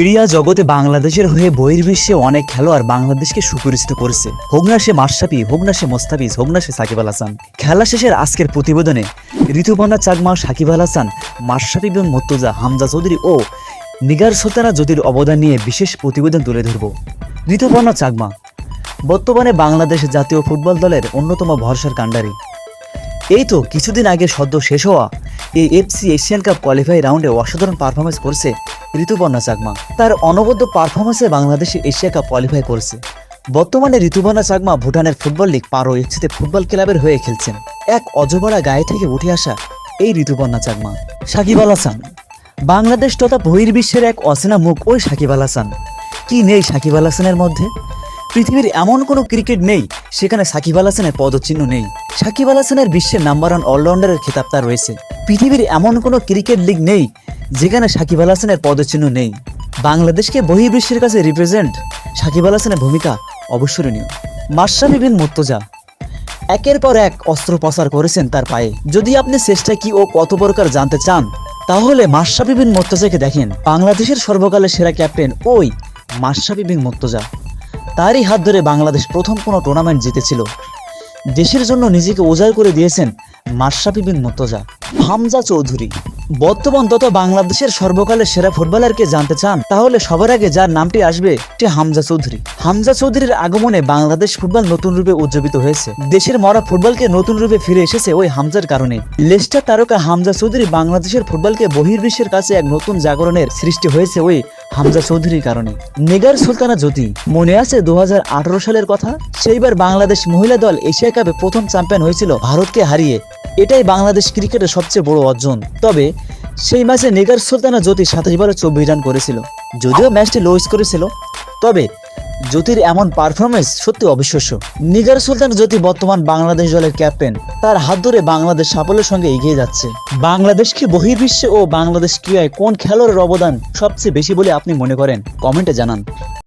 ক্রীড়া জগতে বাংলাদেশের হয়ে বহির্বিশ্বে অনেক খেলোয়াড় বাংলাদেশকে সুপরিচিত করেছে। হোক না সে মাশরাফি, হোক না সে মোস্তাফিজ, হোক না সে সাকিব আল হাসান। খেলা শেষের আজকের প্রতিবেদনে ঋতুপর্ণা চাকমা, সাকিব আল হাসান, মাশরাফি বিন মুর্তজা, হামজা চৌধুরী ও নিগার সুলতানা জ্যোতির অবদান নিয়ে বিশেষ প্রতিবেদন তুলে ধরব। ঋতুপর্ণা চাকমা বর্তমানে বাংলাদেশ জাতীয় ফুটবল দলের অন্যতম ভরসার কাণ্ডারি। এই তো কিছুদিন আগে সদ্য শেষ হওয়া এই এফসি এশিয়ান কাপ কোয়ালিফাই রাউন্ডে অসাধারণ পারফরমেন্স করছে ঋতুপর্ণা চাকমা। তার অনবদ্য পারফরমেন্সে বাংলাদেশে এশিয়া কাপ কোয়ালিফাই করেছে। বর্তমানে ঋতুপর্ণা চাকমা ভুটানের ফুটবল লিগ পারো এফসিতে ফুটবল ক্লাবের হয়ে খেলছেন। এক অজগড়া গায়ে থেকে উঠে আসা এই ঋতুপর্ণা চাকমা। সাকিব আল হাসান বাংলাদেশ তথা বহির্বিশ্বের এক অচেনা মুখ ওই সাকিব আল হাসান। কি নেই সাকিব আল হাসানের মধ্যে? পৃথিবীর এমন কোনো ক্রিকেট নেই সেখানে সাকিব আল হাসানের পদচিহ্ন নেই। সাকিব আল হাসানের বিশ্বের নাম্বার 1 অলরাউন্ডারের খেতাব তার রয়েছে। পৃথিবীর এমন কোনো ক্রিকেট লিগ নেই যেখানে সাকিব আল হাসানের পদচিহ্ন নেই। বাংলাদেশকে বহির্বিশ্বের কাছে রিপ্রেজেন্ট সাকিব আল হাসানের ভূমিকা অবিস্মরণীয়। মাশরাফি বিন মুর্তজা একের পর এক অস্ত্র প্রচার করেছেন তার পায়ে। যদি আপনি চেষ্টা কি ও কত প্রকার জানতে চান তাহলে মাশরাফি বিন মুর্তজাকে দেখেন। বাংলাদেশের সর্বকালের সেরা ক্যাপ্টেন ওই মাশরাফি বিন মুর্তজা। তারই হাত ধরে বাংলাদেশ প্রথম কোনো টুর্নামেন্ট জিতেছিল। দেশের জন্য নিজেকে উজাড় করে দিয়েছেন মাশরাফি বিন মুর্তজা। হামজা চৌধুরী বর্তমান তথা বাংলাদেশের সর্বকালের সেরা ফুটবলারকে জানতে চান তাহলে সবার আগে যার নামটি আসবে সে হামজা চৌধুরী। হামজা চৌধুরীর আগমনে বাংলাদেশ ফুটবল নতুন রূপে উজ্জীবিত হয়েছে। দেশের মরা ফুটবলকে নতুন রূপে ফিরে এসেছে ওই হামজার কারণে। লেস্টার তারকা হামজা চৌধুরী বাংলাদেশের ফুটবলকে বহির্বিশ্বের কাছে এক নতুন জাগরণের সৃষ্টি হয়েছে ওই হামজা চৌধুরীর কারণে। নিগার সুলতানা জ্যোতি মনে আছে 2018 সালের কথা? সেইবার বাংলাদেশ মহিলা দল এশিয়া কাপে প্রথম চ্যাম্পিয়ন হয়েছিল ভারতকে হারিয়ে। এটাই বাংলাদেশ ক্রিকেটের সবচেয়ে বড় অর্জন। তবে সেই ম্যাচে নিগার সুলতানা জ্যোতি 27 বলে 24 রান করেছিল। যদিও ম্যাচটি লো স্কোরে ছিল, তবে জ্যোতির এমন পারফরমেন্স সত্যি অবিশ্বাস্য। নিগার সুলতানা জ্যোতি বর্তমান বাংলাদেশ দলের ক্যাপ্টেন। তার হাত ধরে বাংলাদেশ সাফল্যের সঙ্গে এগিয়ে যাচ্ছে। বাংলাদেশকে বহির্বিশ্বে ও বাংলাদেশ ক্রীড়ায় কোন খেলোয়াড়ের অবদান সবচেয়ে বেশি বলে আপনি মনে করেন? কমেন্টে জানান।